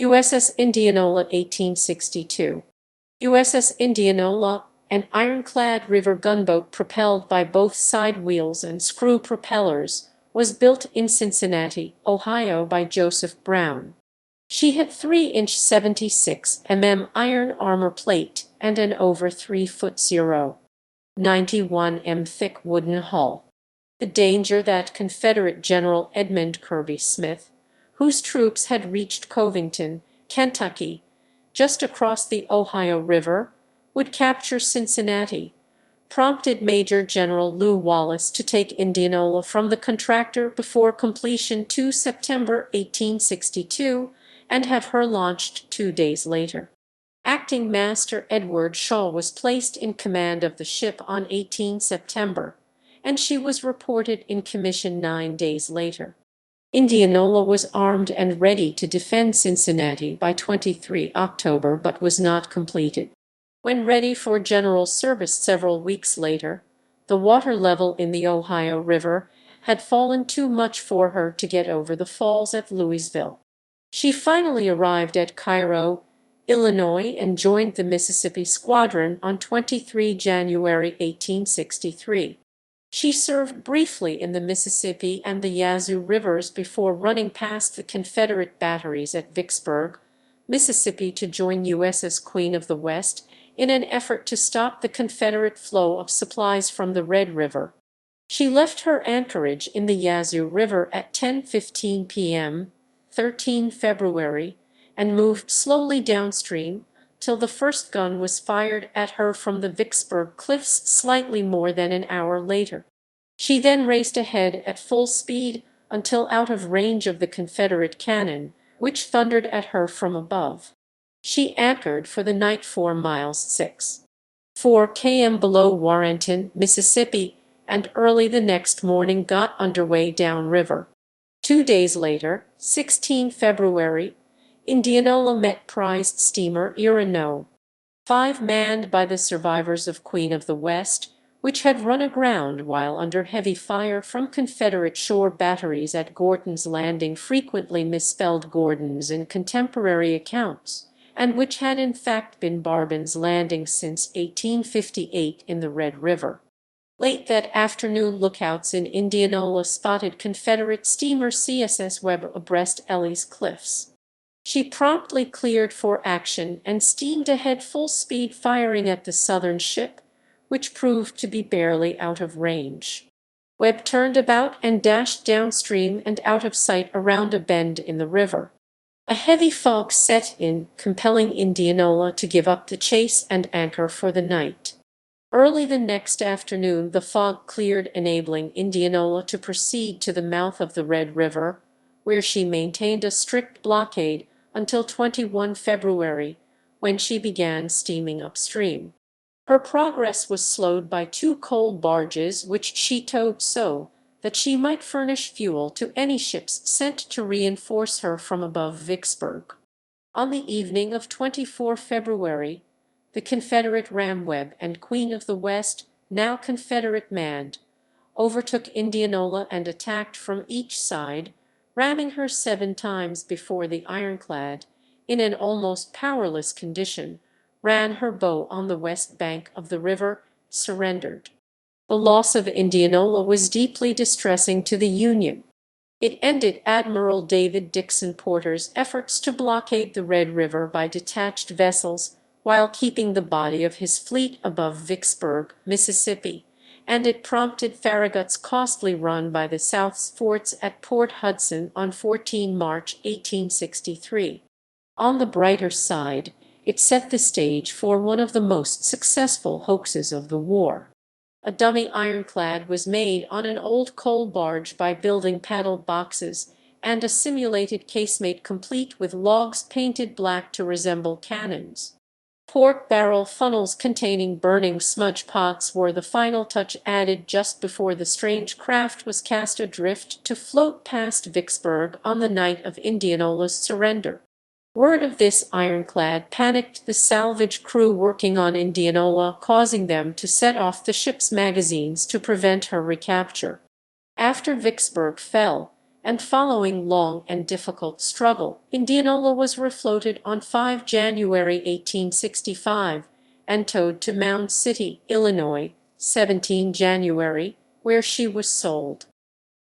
USS Indianola 1862. USS Indianola, an ironclad river gunboat propelled by both side wheels and screw propellers, was built in Cincinnati, Ohio by Joseph Brown. She had 3-inch 76 iron armor plate and an over 3-foot 91 thick wooden hull. The danger that Confederate General Edmund Kirby Smith, whose troops had reached Covington, Kentucky, just across the Ohio River, would capture Cincinnati, prompted Major General Lew Wallace to take Indianola from the contractor before completion 2 September 1862 and have her launched 2 days later. Acting Master Edward Shaw was placed in command of the ship on 18 September, and she was reported in commission 9 days later. Indianola was armed and ready to defend Cincinnati by 23 October but was not completed. When ready for general service several weeks later, the water level in the Ohio River had fallen too much for her to get over the falls at Louisville. She finally arrived at Cairo, Illinois, and joined the Mississippi Squadron on 23 January 1863. She served briefly in the Mississippi and the Yazoo Rivers before running past the Confederate batteries at Vicksburg, Mississippi, to join USS Queen of the West in an effort to stop the Confederate flow of supplies from the Red River. She left her anchorage in the Yazoo River at 10:15 p.m., 13 February, and moved slowly downstream till the first gun was fired at her from the Vicksburg cliffs slightly more than an hour later. She then raced ahead at full speed until out of range of the Confederate cannon, which thundered at her from above. She anchored for the night 4 miles 6.4 km below Warrenton, Mississippi, and early the next morning got underway downriver. 2 days later, 16 February, Indianola met prized steamer Iroquois, 5 manned by the survivors of Queen of the West, which had run aground while under heavy fire from Confederate shore batteries at Gorton's Landing, frequently misspelled Gordon's in contemporary accounts, and which had in fact been Barbin's Landing since 1858 in the Red River. Late that afternoon, lookouts in Indianola spotted Confederate steamer CSS Webb abreast Ellie's Cliffs. She promptly cleared for action and steamed ahead full speed, firing at the Southern ship, which proved to be barely out of range. Webb turned about and dashed downstream and out of sight around a bend in the river. A heavy fog set in, compelling Indianola to give up the chase and anchor for the night. Early the next afternoon the fog cleared, enabling Indianola to proceed to the mouth of the Red River, where she maintained a strict blockade until 21 February, when she began steaming upstream. Her progress was slowed by 2 coal barges which she towed so that she might furnish fuel to any ships sent to reinforce her from above Vicksburg. On the evening of 24 February, the Confederate ram Webb and Queen of the West, now Confederate manned, overtook Indianola and attacked from each side, ramming her 7 times before the ironclad, in an almost powerless condition, ran her bow on the west bank of the river, surrendered. The loss of Indianola was deeply distressing to the Union. It ended Admiral David Dixon Porter's efforts to blockade the Red River by detached vessels while keeping the body of his fleet above Vicksburg, Mississippi, and it prompted Farragut's costly run by the South's forts at Port Hudson on 14 March 1863. On the brighter side, it set the stage for one of the most successful hoaxes of the war. A dummy ironclad was made on an old coal barge by building paddle boxes and a simulated casemate complete with logs painted black to resemble cannons. Pork barrel funnels containing burning smudge pots were the final touch, added just before the strange craft was cast adrift to float past Vicksburg on the night of Indianola's surrender. Word of this ironclad panicked the salvage crew working on Indianola, causing them to set off the ship's magazines to prevent her recapture. After Vicksburg fell, and following long and difficult struggle, Indianola was refloated on 5 January 1865 and towed to Mound City, Illinois, 17 January, where she was sold.